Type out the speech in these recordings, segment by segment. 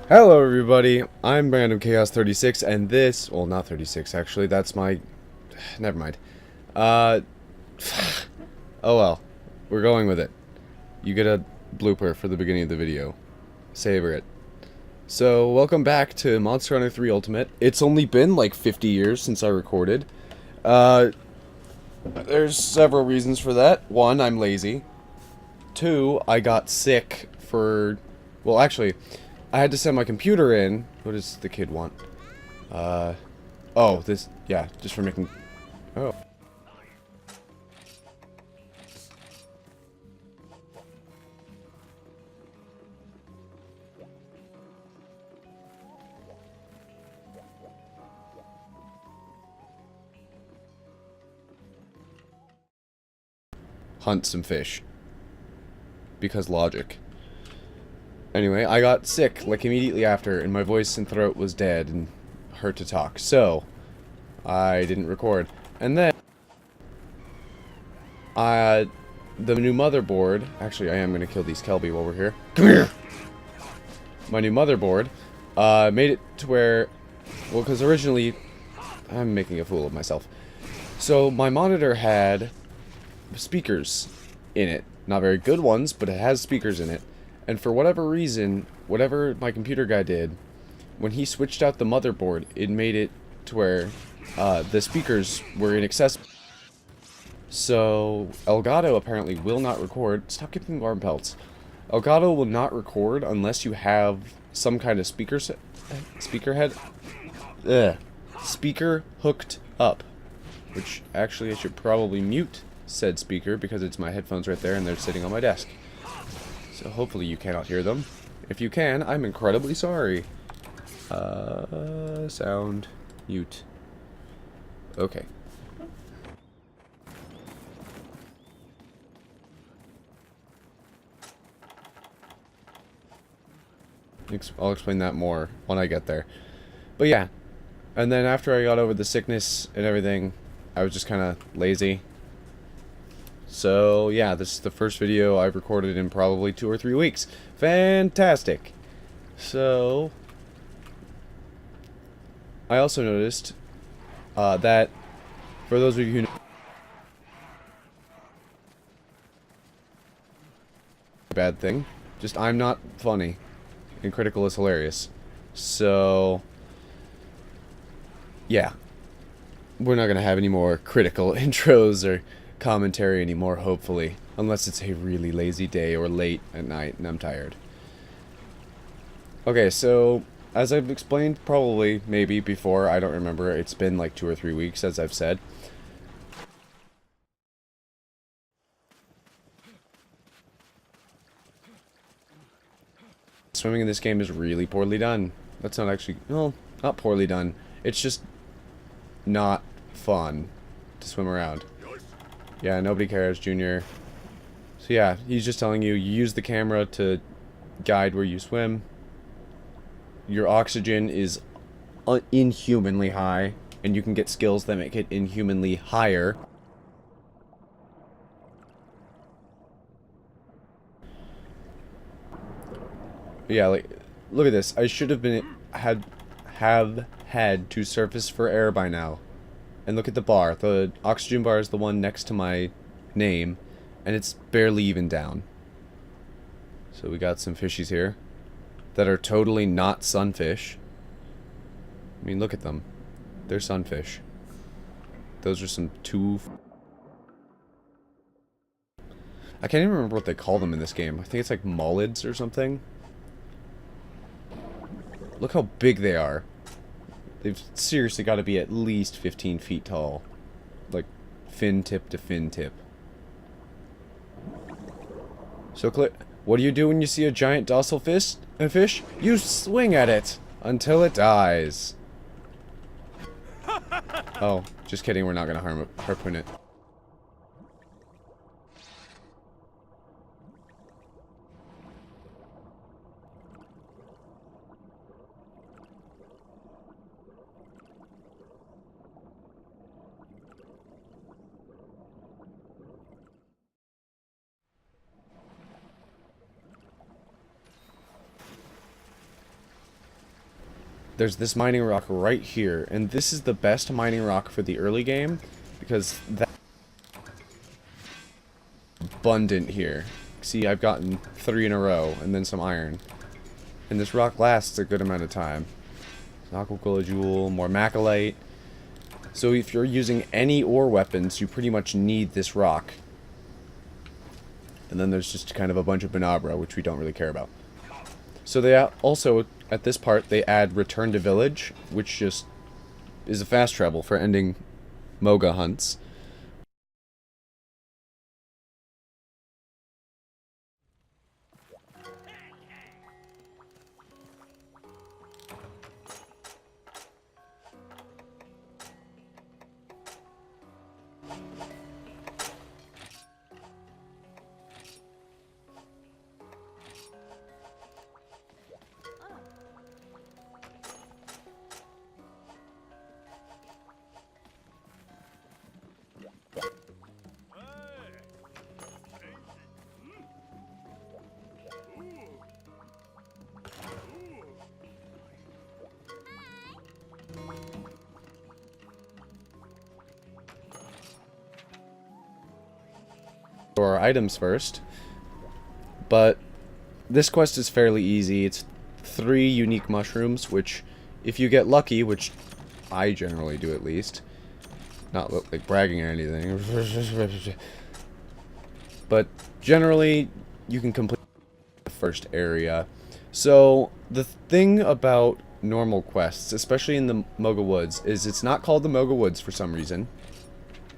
Hello everybody, I'm Random Chaos 36 and this, well not 36 actually, that's my, never mind. Uh, oh well, we're going with it. You get a blooper for the beginning of the video. Savor it. So, welcome back to Monster Hunter 3 Ultimate. It's only been like 50 years since I recorded. Uh, there's several reasons for that. One, I'm lazy. Two, I got sick for, well actually, I had to send my computer in. What does the kid want? Oh, this, yeah, just for making, oh. Hunt some fish. Because logic. Anyway, I got sick, like, immediately after, and my voice and throat was dead and hurt to talk, so I didn't record. And then, the new motherboard, actually, I am gonna kill these Kelby while we're here. Come here! My new motherboard, made it to where, well, because originally, I'm making a fool of myself. So, my monitor had speakers in it. Not very good ones, but it has speakers in it. And for whatever reason, whatever my computer guy did, when he switched out the motherboard, it made it to where the speakers were inaccessible. So, Elgato apparently will not record. Stop giving me arm pelts. Elgato will not record unless you have some kind of speaker hooked up. Which, actually, I should probably mute said speaker because it's my headphones right there and they're sitting on my desk. So hopefully you cannot hear them. If you can, I'm incredibly sorry. Sound mute. Okay. I'll explain that more when I get there. But yeah. And then after I got over the sickness and everything, I was just kind of lazy. So yeah, this is the first video I've recorded in probably 2 or 3 weeks. Fantastic! So, I also noticed that, for those of you who know, bad thing, just I'm not funny, and Critical is hilarious. So, yeah, we're not gonna have any more Critical intros or commentary anymore, hopefully. Unless it's a really lazy day or late at night and I'm tired. Okay, so, as I've explained probably, maybe, before, I don't remember, it's been like 2 or 3 weeks, as I've said. Swimming in this game is really poorly done. That's not actually, well, not poorly done. It's just not fun to swim around. Yeah, nobody cares, Junior. So yeah, he's just telling you, you use the camera to guide where you swim. Your oxygen is inhumanly high, and you can get skills that make it inhumanly higher. Yeah, like, look at this. I should have been have had to surface for air by now. And look at the bar. The oxygen bar is the one next to my name, and it's barely even down. So we got some fishies here that are totally not sunfish. I mean, look at them. They're sunfish. Those are some I can't even remember what they call them in this game. I think it's like mollids or something. Look how big they are. They've seriously got to be at least 15 feet tall. Like, fin tip to fin tip. So, what do you do when you see a giant docile fish? You swing at it until it dies. Oh, just kidding. We're not going to harpoon it. there's this mining rock right here, and this is the best mining rock for the early game, because that's abundant here. See, I've gotten 3 in a row, and then some iron. And this rock lasts a good amount of time. Aqua Jewel, more Macalite. So if you're using any ore weapons, you pretty much need this rock. And then there's just kind of a bunch of Benabra, which we don't really care about. So they also, at this part, they add Return to Village, which just is a fast travel for ending Moga hunts. Our items first, but this quest is fairly easy. It's 3 unique mushrooms, which if you get lucky, which I generally do at least, not look like bragging or anything, but generally you can complete the first area. So the thing about normal quests, especially in the Moga Woods, is it's not called the Moga Woods for some reason.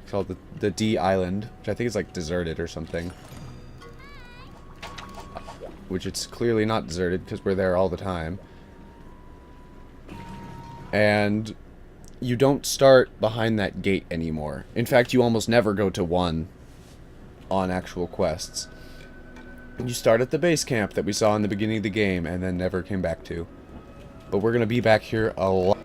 It's called the D Island, which I think is like deserted or something. Which it's clearly not deserted because we're there all the time. And you don't start behind that gate anymore. In fact, you almost never go to 1 on actual quests. You start at the base camp that we saw in the beginning of the game and then never came back to. But we're going to be back here a lot.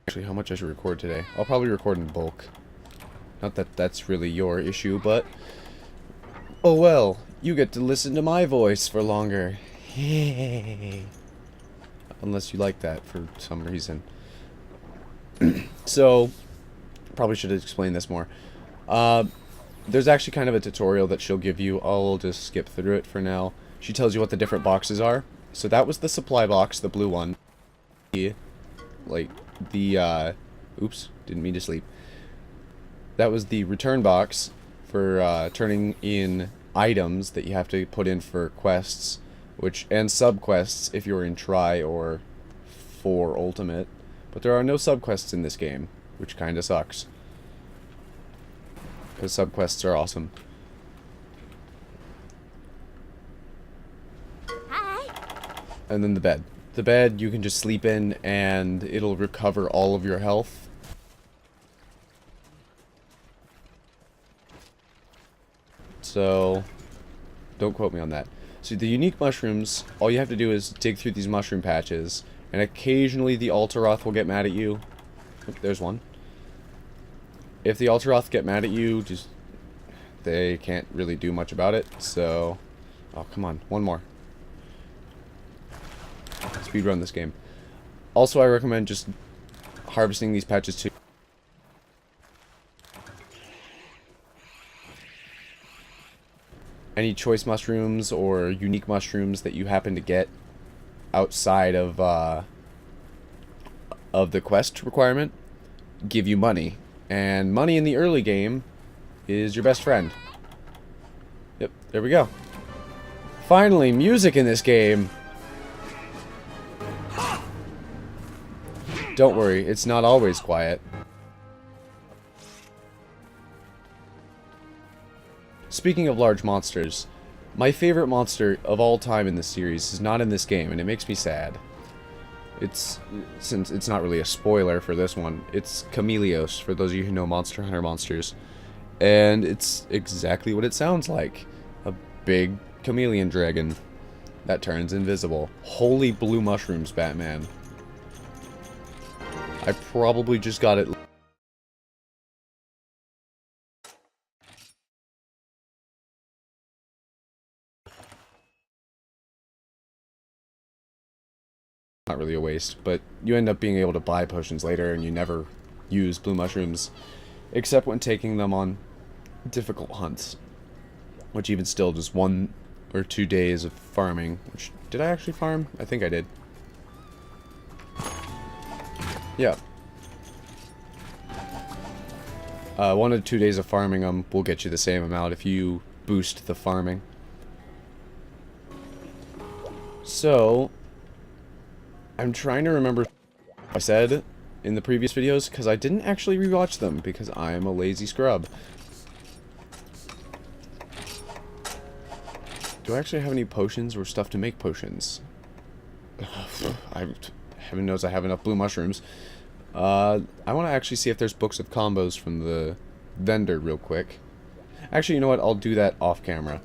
Actually, how much I should record today? I'll probably record in bulk. Not that that's really your issue, but... oh well, you get to listen to my voice for longer. Unless you like that for some reason. So, probably should have explained this more. There's actually kind of a tutorial that she'll give you. I'll just skip through it for now. She tells you what the different boxes are. So that was the supply box, the blue one. Oops, didn't mean to sleep. That was the return box for turning in items that you have to put in for quests, and sub-quests if you're in Try or 4 Ultimate. But there are no sub-quests in this game, which kinda sucks. Because sub-quests are awesome. Hi. And then the bed. The bed you can just sleep in and it'll recover all of your health. So, don't quote me on that. So the unique mushrooms, all you have to do is dig through these mushroom patches, and occasionally the Alteroth will get mad at you. Oh, there's one. If the Alteroth get mad at you, they can't really do much about it, so... oh, come on, one more. Speedrun this game. Also, I recommend just harvesting these patches too. Any choice mushrooms or unique mushrooms that you happen to get outside of the quest requirement give you money. And money in the early game is your best friend. Yep, there we go. Finally, music in this game. Don't worry, it's not always quiet. Speaking of large monsters, my favorite monster of all time in this series is not in this game, and it makes me sad. Since it's not really a spoiler for this one, it's Chameleos, for those of you who know Monster Hunter monsters. And it's exactly what it sounds like. A big chameleon dragon that turns invisible. Holy blue mushrooms, Batman. I probably just got it not really a waste, but you end up being able to buy potions later, and you never use blue mushrooms, except when taking them on difficult hunts, which even still, just 1 or 2 days of farming, which, did I actually farm? I think I did. Yeah. 1 to 2 days of farming them will get you the same amount if you boost the farming. So, I'm trying to remember what I said in the previous videos, because I didn't actually rewatch them, because I'm a lazy scrub. Do I actually have any potions or stuff to make potions? Heaven knows I have enough blue mushrooms. I want to actually see if there's books of combos from the vendor real quick. Actually, you know what? I'll do that off camera,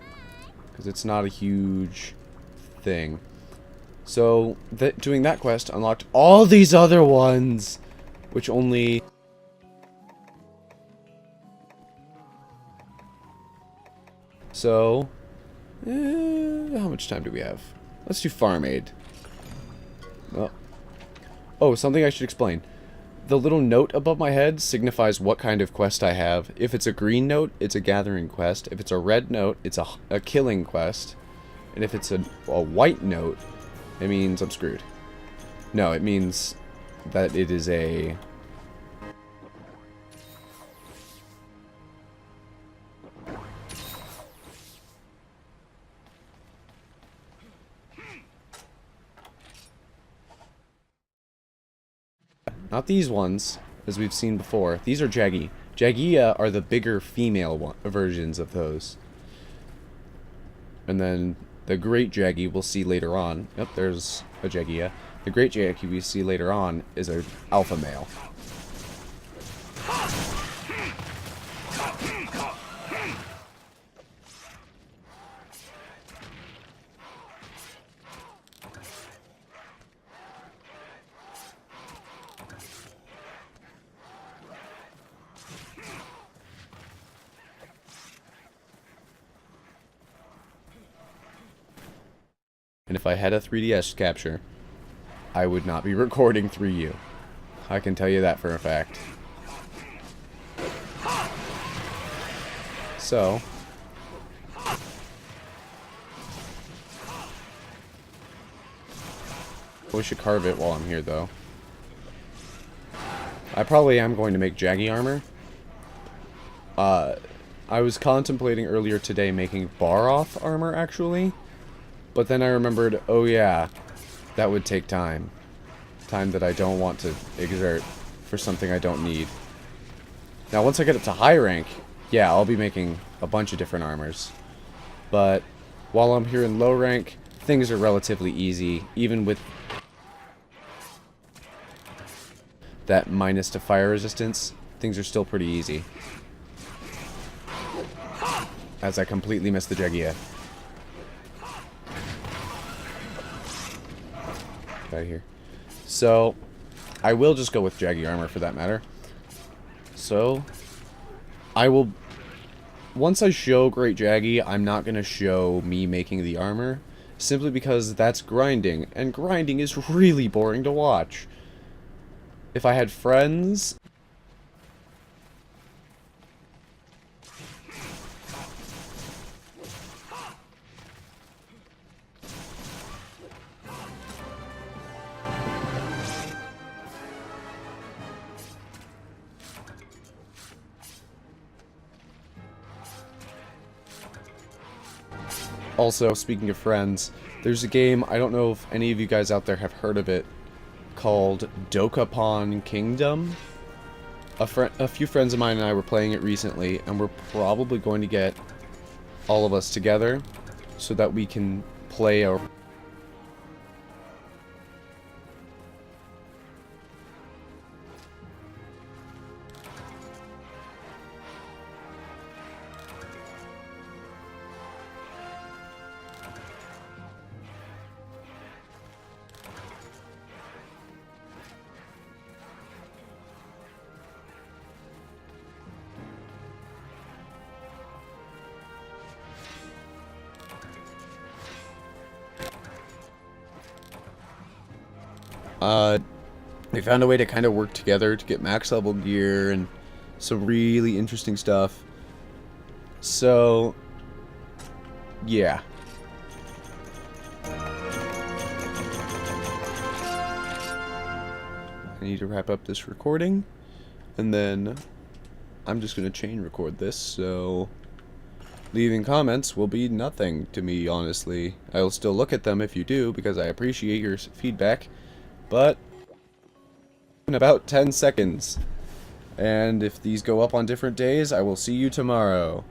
because it's not a huge thing. So, doing that quest unlocked all these other ones, which only... So, how much time do we have? Let's do farm aid. Well, oh, something I should explain. The little note above my head signifies what kind of quest I have. If it's a green note, it's a gathering quest. If it's a red note, it's a killing quest. And if it's a white note, it means I'm screwed. No, it means that it is a... Not these ones, as we've seen before. These are Jaggy. Jaggia are the bigger female versions of those. And then the Great Jaggy we'll see later on. Yep, there's a Jaggia. The Great Jaggy we see later on is an alpha male. And if I had a 3DS capture, I would not be recording through you. I can tell you that for a fact. So, we should carve it while I'm here, though. I probably am going to make Jaggy armor. I was contemplating earlier today making Baroth armor, actually. But then I remembered, oh yeah, that would take time. Time that I don't want to exert for something I don't need. Now, once I get up to high rank, yeah, I'll be making a bunch of different armors. But while I'm here in low rank, things are relatively easy, even with that minus to fire resistance, things are still pretty easy. As I completely missed the Jaggia. Out of here. So, I will just go with Jaggy armor for that matter. So, I will... Once I show Great Jaggy, I'm not going to show me making the armor, simply because that's grinding, and grinding is really boring to watch. If I had friends... Also, speaking of friends, there's a game, I don't know if any of you guys out there have heard of it, called Dokapon Kingdom. A few friends of mine and I were playing it recently, and we're probably going to get all of us together so that we can play our... We found a way to kind of work together to get max level gear and some really interesting stuff. So, yeah. I need to wrap up this recording, and then I'm just going to chain record this, so leaving comments will be nothing to me, honestly. I will still look at them if you do, because I appreciate your feedback, but in about 10 seconds. And if these go up on different days, I will see you tomorrow.